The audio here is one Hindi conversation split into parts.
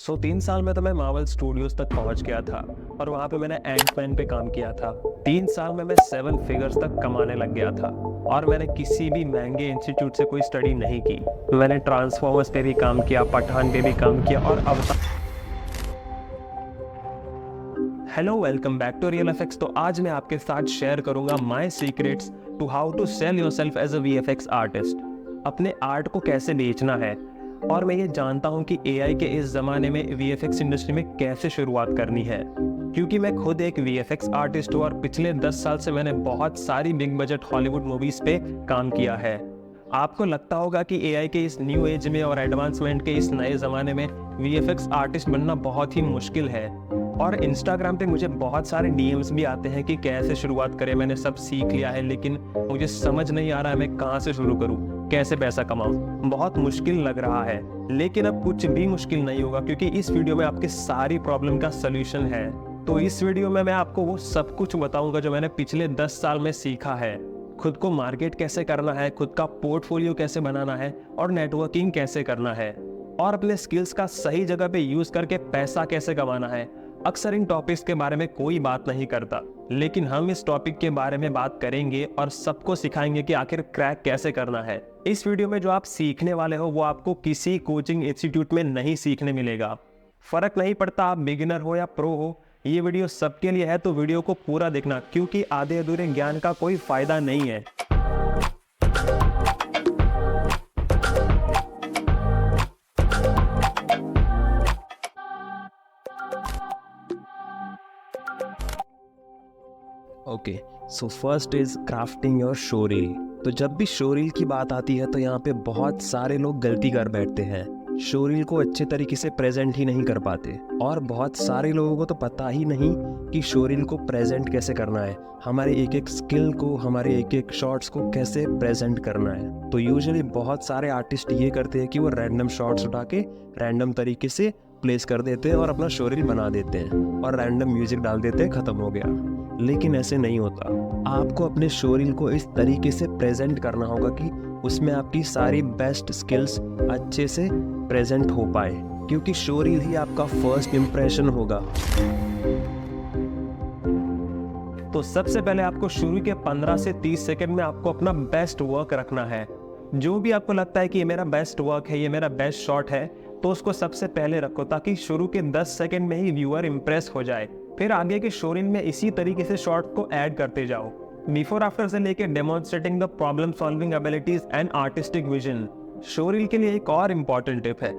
3 साल में तो मैं मार्वल स्टूडियोज तक पहुंच गया था और वहां पे मैंने एंटमैन पे काम किया था। 3 साल में मैं 7 फिगर्स तक कमाने लग गया था और मैंने किसी भी महंगे इंस्टीट्यूट से कोई स्टडी नहीं की। मैंने ट्रांसफॉर्मर्स पे भी काम किया, पठान पे भी काम किया और अब hello, welcome back to real FX. तो आज मैं आपके साथ शेयर करूंगा my secrets to how to sell yourself as a VFX artist. अपने आर्ट को कैसे बेचना है। और मैं ये जानता हूं कि एआई के इस ज़माने में वीएफएक्स इंडस्ट्री में कैसे शुरुआत करनी है, क्योंकि मैं खुद एक वीएफएक्स आर्टिस्ट हूँ और पिछले 10 साल से मैंने बहुत सारी बिग बजट हॉलीवुड मूवीज़ पे काम किया है। आपको लगता होगा कि एआई के इस न्यू एज में और एडवांसमेंट के इस नए ज़माने में वीएफएक्स आर्टिस्ट बनना बहुत ही मुश्किल है। और इंस्टाग्राम पे मुझे बहुत सारे डीएम्स भी आते हैं कि कैसे शुरुआत करें, मैंने सब सीख लिया है लेकिन मुझे समझ नहीं आ रहा है मैं कहाँ से शुरू करूँ, कैसे पैसा कमाऊँ, बहुत मुश्किल लग रहा है। लेकिन अब कुछ भी मुश्किल नहीं होगा, क्योंकि इस वीडियो में आपके सारी प्रॉब्लम का सोल्यूशन है। तो इस वीडियो में मैं आपको वो सब कुछ बताऊंगा जो मैंने पिछले 10 साल में सीखा है। खुद को मार्केट कैसे करना है, खुद का पोर्टफोलियो कैसे बनाना है और नेटवर्किंग कैसे करना है, और अपने स्किल्स का सही जगह पे यूज करके पैसा कैसे कमाना है। अक्सर इन टॉपिक्स के बारे में कोई बात नहीं करता, लेकिन हम इस टॉपिक के बारे में बात करेंगे और सबको सिखाएंगे कि आखिर क्रैक कैसे करना है। इस वीडियो में जो आप सीखने वाले हो वो आपको किसी कोचिंग इंस्टीट्यूट में नहीं सीखने मिलेगा। फर्क नहीं पड़ता आप बिगिनर हो या प्रो हो, ये वीडियो सबके लिए है। तो वीडियो को पूरा देखना, क्योंकि आधे अधूरे ज्ञान का कोई फायदा नहीं है। Okay, so first is crafting your showreel. तो जब भी शोरील की बात आती है तो यहाँ पे बहुत सारे लोग गलती कर बैठते हैं, शोरील को अच्छे तरीके से प्रेजेंट ही नहीं कर पाते। और बहुत सारे लोगों को तो पता ही नहीं कि शोरील को प्रेजेंट कैसे करना है, हमारे एक एक स्किल को, हमारे एक एक शॉट्स को कैसे प्रेजेंट करना है। तो यूजुअली बहुत सारे आर्टिस्ट ये करते हैं कि वो रैंडम शॉट्स उठा के रैंडम तरीके से प्लेस कर देते हैं और अपना शोरील बना देते हैं और रैंडम म्यूजिक डाल देते हैं, खत्म हो गया। लेकिन ऐसे नहीं होता। आपको अपने शोरील को इस तरीके से प्रेजेंट करना होगा कि उसमें आपकी सारी बेस्ट स्किल्स अच्छे से प्रेजेंट हो पाए, क्योंकि शोरील ही आपका फर्स्ट इंप्रेशन होगा। तो सबसे पहले आपको शुरू के 15 से 30 सेकंड में आपको अपना बेस्ट वर्क रखना है। जो भी आपको लगता है कि ये मेरा बेस्ट वर्क है, ये मेरा बेस्ट शॉट है, तो उसको सबसे पहले रखो, ताकि शुरू के 10 सेकंड में ही व्यूअर इंप्रेस हो जाए। फिर आगे के शोरील में इसी तरीके से शॉट को ऐड करते जाओ, बिफोर आफ्टर से लेके demonstrating the problem solving abilities and artistic vision. Showreel के लिए एक और इम्पॉर्टेंट टिप है,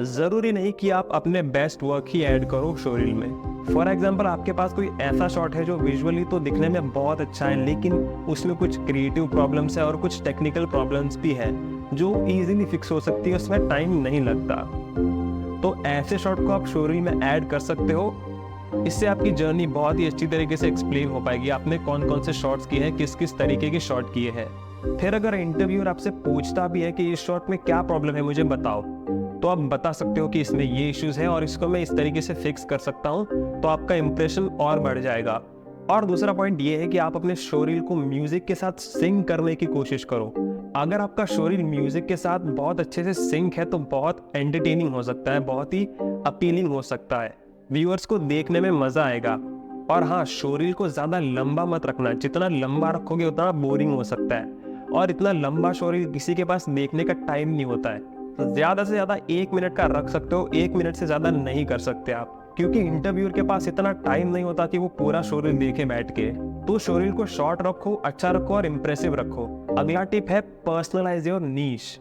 जरूरी नहीं कि आप अपने बेस्ट वर्क ही ऐड करो शोरील में। फॉर एग्जाम्पल, आपके पास कोई ऐसा शॉट है जो विजुअली तो दिखने में बहुत अच्छा है, लेकिन उसमें कुछ क्रिएटिव प्रॉब्लम्स है और कुछ टेक्निकल प्रॉब्लम्स भी है जो इजीली फिक्स हो सकती है, उसमें टाइम नहीं लगता। तो ऐसे शॉट को आप शोरील में ऐड कर सकते हो। इससे आपकी जर्नी बहुत ही अच्छी तरीके से एक्सप्लेन हो पाएगी, आपने कौन कौन से शॉट्स किए हैं, किस किस तरीके के शॉट किए हैं। फिर अगर इंटरव्यूअर आपसे पूछता भी है कि इस शॉट में क्या प्रॉब्लम है मुझे बताओ, तो आप बता सकते हो कि इसमें ये इश्यूज है और इसको मैं इस तरीके से फिक्स कर सकता हूँ, तो आपका इंप्रेशन और बढ़ जाएगा। और दूसरा पॉइंट ये है कि आप अपने शोरील को म्यूजिक के साथ सिंक करने की कोशिश करो। अगर आपका शोरील म्यूजिक के साथ बहुत अच्छे से सिंक है तो बहुत एंटरटेनिंग हो सकता है, बहुत ही अपीलिंग हो सकता है, व्यूअर्स को देखने में मजा आएगा। और हाँ, शोरील को ज्यादा लंबा मत रखना, जितना लंबा रखोगे उतना बोरिंग हो सकता है, और इतना लंबा शोरील किसी के पास देखने का टाइम नहीं होता है। तो ज्यादा से ज्यादा 1 मिनट का रख सकते हो, 1 मिनट से ज्यादा नहीं कर सकते आप, क्योंकि इंटरव्यूअर के पास इतना टाइम नहीं होता कि वो पूरा शोरील देखे बैठ के। तो शोरील को शॉर्ट रखो, अच्छा रखो और इम्प्रेसिव रखो। अगला टिप है पर्सनलाइज योर नीश।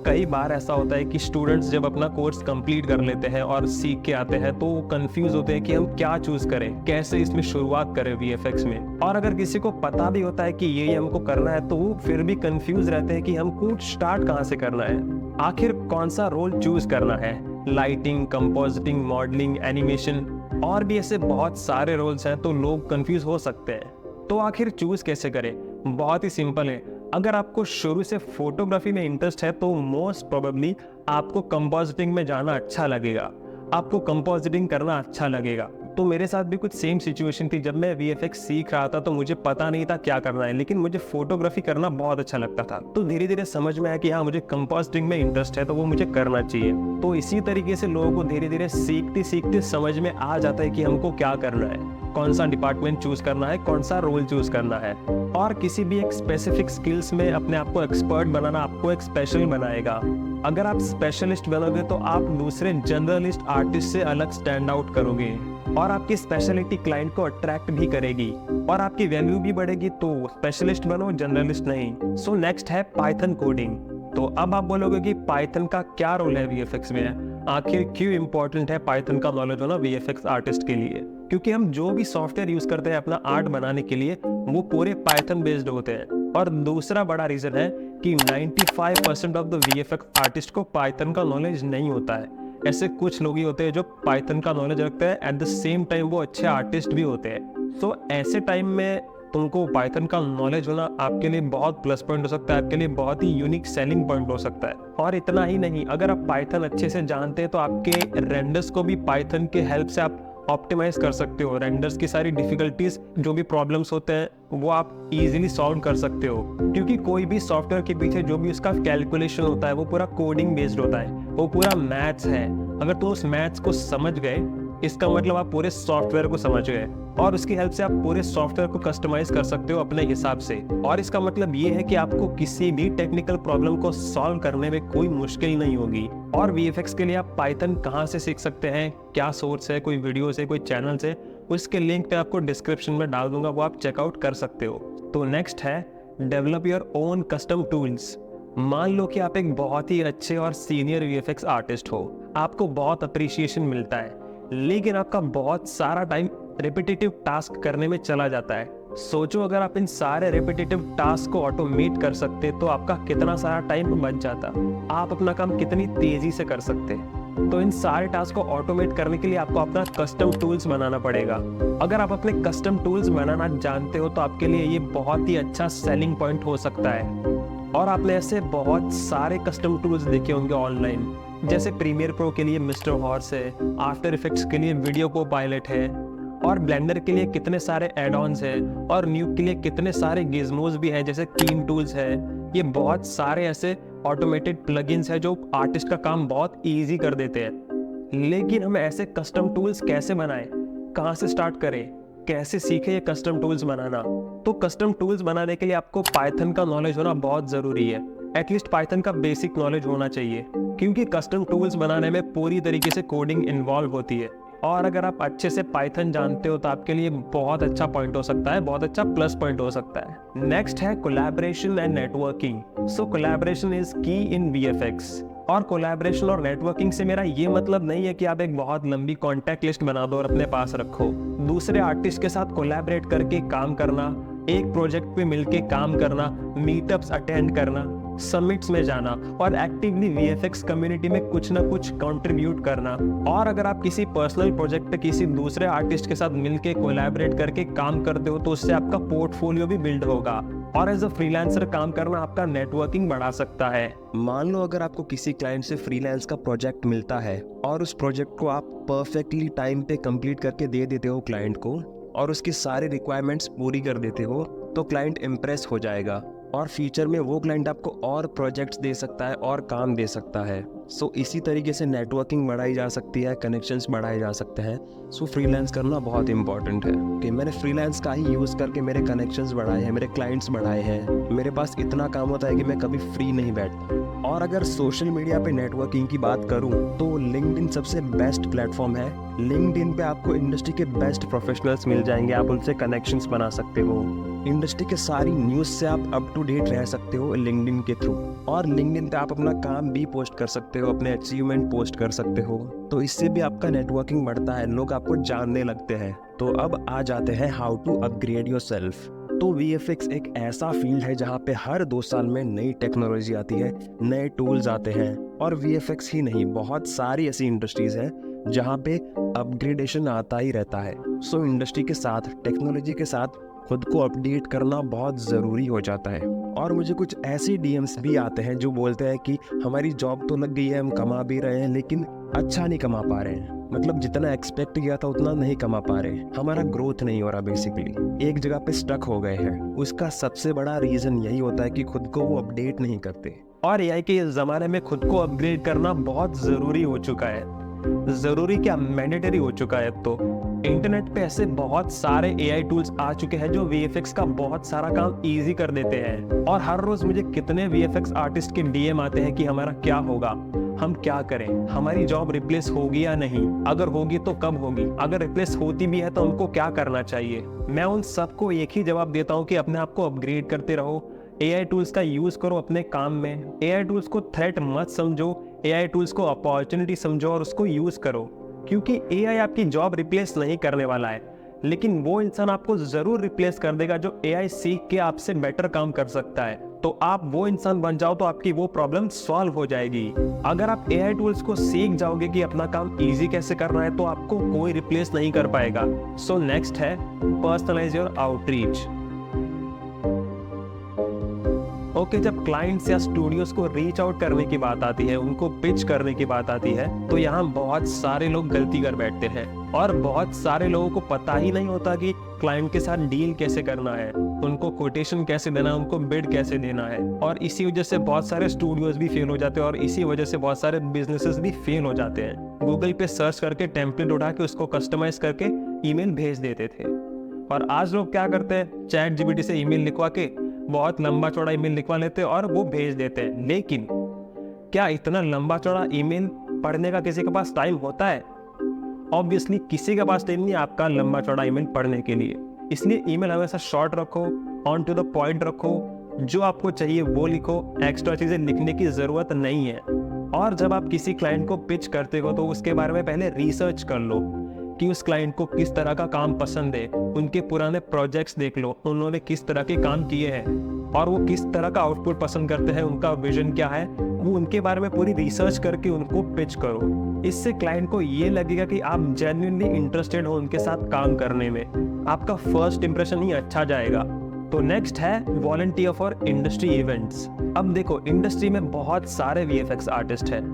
कई बार ऐसा होता है कि स्टूडेंट्स जब अपना कोर्स कंप्लीट कर लेते हैं और सीख के आते हैं तो वो कंफ्यूज होते हैं कि हम क्या चूज करें, कैसे इसमें शुरुआत करें वीएफएक्स में। और अगर किसी को पता भी होता है कि ये हमको करना है, तो वो फिर भी कंफ्यूज रहते हैं कि हमको स्टार्ट कहाँ से करना है, आखिर कौन सा रोल चूज करना है। लाइटिंग, कंपोजिटिंग, मॉडलिंग, एनिमेशन और भी ऐसे बहुत सारे रोल्स हैं, तो लोग कंफ्यूज हो सकते हैं। तो आखिर चूज कैसे करें? बहुत ही सिंपल है। अगर आपको शुरू से फोटोग्राफी में इंटरेस्ट है तो मोस्ट प्रोबेबली आपको कंपोजिटिंग में जाना अच्छा लगेगा, आपको कंपोजिटिंग करना अच्छा लगेगा। तो मेरे साथ भी कुछ सेम सिचुएशन थी। जब मैं VFX सीख रहा था तो मुझे पता नहीं था क्या करना है, लेकिन मुझे फोटोग्राफी करना बहुत अच्छा लगता था। तो धीरे धीरे समझ में आया कि हाँ, मुझे कंपोस्टिंग में इंटरेस्ट है, तो वो मुझे करना चाहिए। तो इसी तरीके से लोगों को धीरे धीरे सीखते सीखते समझ में आ जाता है कि हमको क्या करना है, कौन सा डिपार्टमेंट चूज करना है, कौन सा रोल चूज करना है। और किसी भी एक स्पेसिफिक स्किल्स में अपने आप को एक्सपर्ट बनाना आपको एक स्पेशल बनाएगा। अगर आप स्पेशलिस्ट बनोगे तो आप दूसरे जनरलिस्ट आर्टिस्ट से अलग स्टैंड आउट करोगे, और आपकी स्पेशलिटी क्लाइंट को अट्रैक्ट भी करेगी और आपकी वैल्यू भी बढ़ेगी। तो स्पेशलिस्ट बनो, जनरलिस्ट नहीं। सो नेक्स्ट है पाइथन कोडिंग। तो अब आप बोलोगे कि पाइथन का क्या रोल है VFX में, आखिर क्यों इंपॉर्टेंट है पाइथन का नॉलेज होना VFX आर्टिस्ट के लिए? क्योंकि हम जो भी सॉफ्टवेयर यूज करते हैं अपना आर्ट बनाने के लिए, वो पूरे पाइथन बेस्ड होते हैं। और दूसरा बड़ा रीजन है कि 95% ऑफ द VFX आर्टिस्ट को पाइथन का नॉलेज नहीं होता है। ऐसे कुछ लोग ही होते हैं जो पाइथन का नॉलेज रखते हैं, एट द सेम टाइम वो अच्छे आर्टिस्ट भी होते हैं। तो ऐसे टाइम में तुमको पाइथन का नॉलेज होना आपके लिए बहुत प्लस पॉइंट हो सकता है, आपके लिए बहुत ही यूनिक सेलिंग पॉइंट हो सकता है। और इतना ही नहीं, अगर आप पाइथन अच्छे से जानते हैं तो आपके रेंडर्स को भी पाइथन के हेल्प से आप ऑप्टिमाइज कर सकते हो। रेंडर्स की सारी डिफिकल्टीज, जो भी प्रॉब्लम्स होते हैं, वो आप इजीली सॉल्व कर सकते हो। क्योंकि कोई भी सॉफ्टवेयर के पीछे जो भी उसका कैलकुलेशन होता है वो पूरा कोडिंग बेस्ड होता है, वो पूरा मैथ्स है। अगर तो उस मैथ्स को समझ गए, इसका मतलब आप पूरे सॉफ्टवेयर को समझ गए, और उसकी हेल्प से आप पूरे सॉफ्टवेयर को कस्टमाइज कर सकते हो अपने हिसाब से। और इसका मतलब ये है कि आपको किसी भी टेक्निकल प्रॉब्लम को सॉल्व करने में कोई मुश्किल नहीं होगी। और VFX के लिए आप पाइथन कहाँ से सीख सकते हैं, क्या सोर्स है, कोई वीडियो से, कोई चैनल से, उसके लिंक मैं आपको डिस्क्रिप्शन में डाल दूंगा, वो आप चेकआउट कर सकते हो। तो नेक्स्ट है develop your own custom tools. मान लो कि आप एक बहुत ही अच्छे और सीनियर VFX आर्टिस्ट हो, आपको बहुत अप्रिसिएशन मिलता है, लेकिन आपका बहुत सारा टाइम रिपीटेटिव टास्क करने में चला जाता है। सोचो अगर आप इन सारे रिपीटेटिव टास्क को ऑटोमेट कर सकते तो आपका कितना सारा टाइम बच जाता, आप अपना काम कितनी तेजी से कर सकते। तो इन सारे टास्क को ऑटोमेट करने के लिए आपको अपना कस्टम टूल्स बनाना पड़ेगा। अगर आप अपने कस्टम टूल्स बनाना जानते हो तो आपके लिए ये बहुत ही अच्छा सेलिंग पॉइंट हो सकता है। और आपने ऐसे बहुत सारे कस्टम टूल्स देखे होंगे ऑनलाइन, जैसे प्रीमियर प्रो के लिए मिस्टर हॉर्स है, आफ्टर इफेक्ट्स के लिए वीडियो को पायलट है, और ब्लेंडर के लिए कितने सारे एड ऑन्स है, और न्यूक के लिए कितने सारे गिज़मोज भी हैं, जैसे थीम टूल्स है। ये बहुत सारे ऐसे ऑटोमेटेड प्लगइन्स है जो आर्टिस्ट का काम बहुत इजी कर देते हैं। लेकिन हम ऐसे कस्टम टूल्स कैसे बनाएं, कहाँ से स्टार्ट करें, कैसे सीखें ये कस्टम टूल्स बनाना? तो कस्टम टूल्स बनाने के लिए आपको पाइथन का नॉलेज होना बहुत ज़रूरी है। एटलीस्ट पाइथन का बेसिक नॉलेज होना चाहिए, क्योंकि कस्टम टूल्स बनाने में पूरी तरीके से कोडिंग इन्वॉल्व होती है। और अगर आप अच्छे से पाइथन जानते हो तो आपके लिए बहुत अच्छा पॉइंट हो सकता है, बहुत अच्छा प्लस पॉइंट हो सकता है। नेक्स्ट है collaboration and networking. So collaboration is की इन VFX। और कोलैबोरेशन और नेटवर्किंग से मेरा ये मतलब नहीं है कि आप एक बहुत लंबी कॉन्टैक्ट लिस्ट बना दो और अपने पास रखो। दूसरे आर्टिस्ट के साथ कोलैबोरेट करके काम करना, एक प्रोजेक्ट पे मिलके काम करना, मीटअप्स अटेंड करना, समिट्स में जाना, और एक्टिवली VFX कम्युनिटी में कुछ ना कुछ कंट्रीब्यूट करना। और अगर आप किसी पर्सनल प्रोजेक्ट पे किसी दूसरे आर्टिस्ट के साथ मिलके कोलैबोरेट करके काम करते हो तो उससे आपका पोर्टफोलियो भी बिल्ड होगा, और एज अ फ्रीलांसर काम करना आपका नेटवर्किंग बढ़ा सकता है। मान लो अगर आपको किसी क्लाइंट से फ्रीलांस का प्रोजेक्ट मिलता है और उस प्रोजेक्ट को आप परफेक्टली टाइम पे कंप्लीट करके दे देते हो क्लाइंट को, और उसकी सारी रिक्वायरमेंट्स पूरी कर देते हो, तो क्लाइंट इम्प्रेस हो जाएगा, और फ्यूचर में वो क्लाइंट आपको और प्रोजेक्ट्स दे सकता है और काम दे सकता है। सो इसी तरीके से नेटवर्किंग बढ़ाई जा सकती है, कनेक्शंस बढ़ाए जा सकते हैं। सो फ्रीलांस करना बहुत इंपॉर्टेंट है कि मैंने फ्रीलांस का ही यूज़ करके मेरे कनेक्शंस बढ़ाए हैं, मेरे क्लाइंट्स बढ़ाए हैं। मेरे पास इतना काम होता है कि मैं कभी फ्री नहीं बैठता। और अगर सोशल मीडिया पे नेटवर्किंग की बात करूं तो लिंक्डइन सबसे बेस्ट प्लेटफॉर्म है। लिंक्डइन पे आपको इंडस्ट्री के बेस्ट प्रोफेशनल्स मिल जाएंगे, आप उनसे कनेक्शंस बना सकते हो। इंडस्ट्री के सारी न्यूज़ से आप अप टू डेट रह सकते हो लिंक्डइन के थ्रू। और लिंक्डइन पे आप अपना काम भी पोस्ट कर सकते हो, अपने अचीवमेंट पोस्ट कर सकते हो, तो इससे भी आपका नेटवर्किंग बढ़ता है, लोग आपको जानने लगते हैं। तो अब आ जाते हैं हाउ टू अपग्रेड योरसेल्फ। तो VFX एक ऐसा फील्ड है जहाँ पे हर 2 साल में नई टेक्नोलॉजी आती है, नए टूल्स आते हैं। और VFX ही नहीं, बहुत सारी ऐसी इंडस्ट्रीज हैं जहाँ पे अपग्रेडेशन आता ही रहता है। सो इंडस्ट्री के साथ, टेक्नोलॉजी के साथ खुद को अपडेट करना बहुत ज़रूरी हो जाता है। और मुझे कुछ ऐसे DMs भी आते हैं जो बोलते हैं कि हमारी जॉब तो लग गई है, हम कमा भी रहे हैं, लेकिन अच्छा नहीं कमा पा रहे हैं, मतलब जितना एक्सपेक्ट किया था उतना नहीं कमा पा रहे, हमारा ग्रोथ नहीं हो रहा, बेसिकली एक जगह पे स्टक हो गए हैं। उसका सबसे बड़ा रीजन यही होता है कि खुद को वो अपडेट नहीं करते। और एआई के इस जमाने में खुद को अपग्रेड करना बहुत जरूरी हो चुका है। जरूरी क्या, मैंडेटरी हो चुका है। अब तो इंटरनेट पे ऐसे बहुत सारे एआई टूल्स आ चुके हैं जो वीएफएक्स का बहुत सारा काम इजी कर देते हैं। और हर रोज मुझे कितने वीएफएक्स आर्टिस्ट के डीएम आते हैं कि हमारा क्या होगा, हम क्या करें, हमारी जॉब रिप्लेस होगी या नहीं, अगर होगी तो कब होगी, अगर रिप्लेस होती भी है तो हमको क्या करना चाहिए। मैं उन सबको एक ही जवाब देता हूँ कि अपने आप को अपग्रेड करते रहो, एआई टूल्स का यूज करो अपने काम में। एआई टूल्स को थ्रेट मत समझो, एआई टूल्स को अपॉर्चुनिटी समझो और उसको यूज करो। क्योंकि एआई आपकी जॉब रिप्लेस नहीं करने वाला है, लेकिन वो इंसान आपको जरूर रिप्लेस कर देगा जो एआई सीख के आपसे बेटर काम कर सकता है। तो आप वो इंसान बन जाओ तो आपकी वो प्रॉब्लम सॉल्व हो जाएगी। अगर आप एआई टूल्स को सीख जाओगे कि अपना काम इजी कैसे करना है तो आपको कोई रिप्लेस नहीं कर पाएगा। सो नेक्स्ट है पर्सनलाइज योर आउटरीच। ओके, जब क्लाइंट्स या स्टूडियोज को रीच आउट करने की बात आती है, उनको पिच करने की बात आती है, तो यहाँ बहुत सारे लोग गलती कर बैठते हैं और बहुत सारे लोगों को पता ही नहीं होता कि क्लाइंट के साथ डील कैसे करना है, उनको कोटेशन कैसे देना है, उनको बिड कैसे देना है। और इसी वजह से बहुत सारे स्टूडियोज भी फेल हो जाते हैं और इसी वजह से बहुत सारे बिजनेसेस भी फेल हो जाते हैं। गूगल पे सर्च करके टेम्पलेट उठा के उसको कस्टमाइज करके ईमेल भेज देते थे, और आज लोग क्या करते हैं, चैट जीपीटी से ईमेल लिखवा के बहुत लंबा चौड़ा ईमेल लिखवा लेते हैं और वो भेज देते हैं। लेकिन क्या इतना लंबा चौड़ा ईमेल पढ़ने का किसी के पास टाइम होता है? ऑब्वियसली किसी के पास टाइम नहीं आपका लंबा चौड़ा ईमेल पढ़ने के लिए। इसलिए ईमेल हमेशा शॉर्ट रखो, ऑन टू द पॉइंट रखो, जो आपको चाहिए वो लिखो, एक्स्ट्रा चीजें लिखने की जरूरत नहीं है। और जब आप किसी क्लाइंट को पिच करते हो तो उसके बारे में पहले रिसर्च कर लो कि उस क्लाइंट को किस तरह का काम पसंद है, उनके पुराने प्रोजेक्ट्स देख लो, उन्होंने किस तरह के काम किए हैं और वो किस तरह का आउटपुट पसंद करते हैं, उनका विजन क्या है, वो उनके बारे में पूरी रिसर्च करके उनको पिच करो। इससे क्लाइंट को ये लगेगा कि आप जेन्युइनली इंटरेस्टेड हो उनके साथ काम करने में, आपका फर्स्ट इंप्रेशन ही अच्छा जाएगा। तो नेक्स्ट है वॉलंटियर फॉर इंडस्ट्री इवेंट्स। अब देखो, इंडस्ट्री में बहुत सारे वीएफएक्स आर्टिस्ट हैं,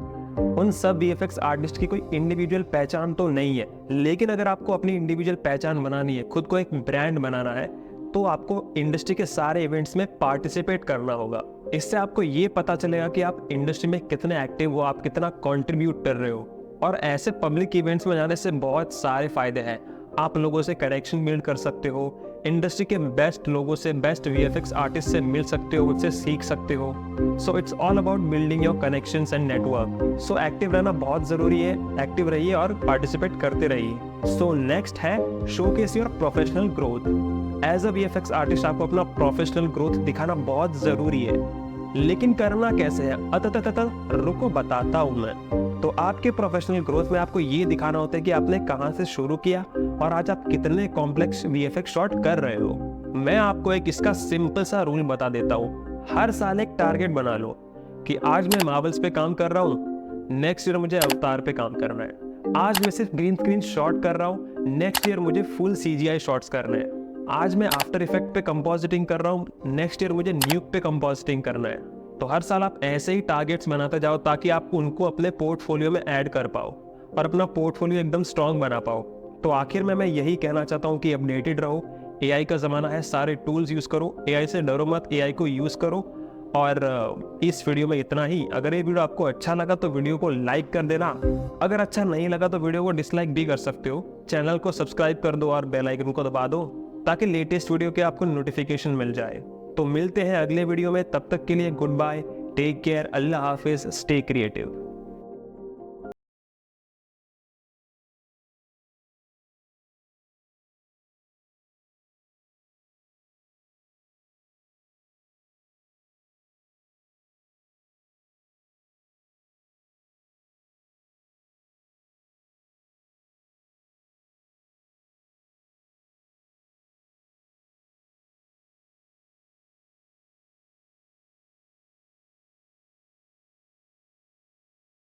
उन सब वीएफएक्स आर्टिस्ट की कोई इंडिविजुअल पहचान तो नहीं है, लेकिन अगर आपको अपनी इंडिविजुअल पहचान बनानी है, खुद को एक ब्रांड बनाना है, तो आपको इंडस्ट्री के सारे इवेंट्स में पार्टिसिपेट करना होगा। इससे आपको ये पता चलेगा कि आप इंडस्ट्री में कितने एक्टिव हो, आप कितना कंट्रीब्यूट कर रहे हो। और ऐसे पब्लिक इवेंट्स में जाने से बहुत सारे फायदे हैं। आप लोगों से कनेक्शन बिल्ड कर सकते हो, इंडस्ट्री के बेस्ट लोगों से, बेस्ट वीएफएक्स आर्टिस्ट से मिल सकते हो, उनसे सीख सकते हो। So it's all about building your connections and network. So active रहना बहुत जरूरी है, एक्टिव रहिए और पार्टिसिपेट करते रहिए। सो नेक्स्ट है showcase your professional growth. As a VFX artist आपको अपना प्रोफेशनल ग्रोथ दिखाना बहुत जरूरी है, लेकिन करना कैसे है? रुको बताता हूँ मैं। तो आपके प्रोफेशनल ग्रोथ में आपको ये दिखाना होता है कि आपने कहाँ से शुरू किया और आज आप कितने कॉम्प्लेक्स वीएफएक्स शॉट कर रहे हो। मैं आपको एक इसका सिंपल सा रूल बता देता हूँ। हर साल एक टारगेट बना लो कि आज मैं मार्वल्स पे काम कर रहा हूँ, नेक्स्ट ईयर मुझे अवतार पे काम करना है। आज मैं सिर्फ ग्रीन स्क्रीन शॉट कर रहा हूँ, नेक्स्ट ईयर मुझे फुल सीजीआई शॉट्स करने हैं। आज मैं आफ्टर इफेक्ट पे कंपोजिटिंग कर रहा हूँ, नेक्स्ट ईयर मुझे न्यूक पे कंपोजिटिंग करना है। तो हर साल आप ऐसे ही टारगेट्स बनाते जाओ ताकि आप उनको अपने पोर्टफोलियो में ऐड कर पाओ और अपना पोर्टफोलियो एकदम स्ट्रांग बना पाओ। तो आखिर में मैं यही कहना चाहता हूँ कि अपडेटेड रहो, एआई का ज़माना है, सारे टूल्स यूज़ करो, एआई से डरो मत, एआई को यूज़ करो। और इस वीडियो में इतना ही। अगर ये वीडियो आपको अच्छा लगा तो वीडियो को लाइक कर देना, अगर अच्छा नहीं लगा तो वीडियो को डिसलाइक भी कर सकते हो। चैनल को सब्सक्राइब कर दो और बेल आइकन को दबा दो ताकि लेटेस्ट वीडियो के आपको नोटिफिकेशन मिल जाए। तो मिलते हैं अगले वीडियो में, तब तक के लिए गुड बाय, टेक केयर, अल्लाह हाफिज, स्टे क्रिएटिव।